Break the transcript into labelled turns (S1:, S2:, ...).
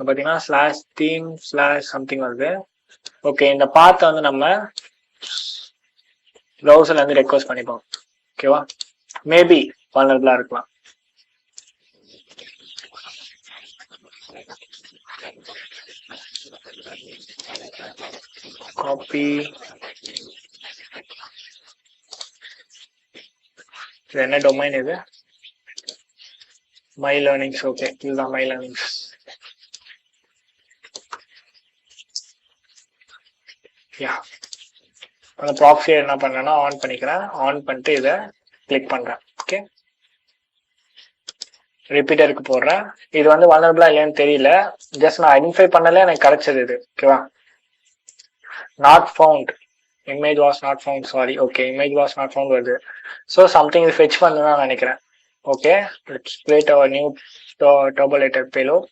S1: பார்த்தீங்கன்னா slash theme slash something வருது. Okay, இந்த பாத்தை வந்து நம்ம ப்ரௌசர்ல இருந்து ரெக்வஸ்ட் பண்ணிப்போம். ஓகேவா, மேபி வல்னரபிளா இருக்கலாம். காப்பி, இது என்ன டொமைன் இது? My learnings. ஓகே, இதுதான் மை லேர்னிங்ஸ். யா, அந்த ப்ராக்ஸியை என்ன பண்ணேன்னா ஆன் பண்ணிக்கிறேன். ஆன் பண்ணிட்டு இதை கிளிக் பண்றேன். ஓகே, ரிப்பீட்டருக்கு போடுறேன். இது வந்து வல்னரபிளா இல்லையான்னு தெரியல, ஜஸ்ட் நான் ஐடென்டிஃபை பண்ணல, எனக்கு கிடைச்சது இது. ஓகேவா, not found, image was not found, sorry. Okay, image was not found வருது. ஸோ சம்திங் இது ஃபெச் பண்ணு தான் நினைக்கிறேன். Okay, let's create our new turbolator payload.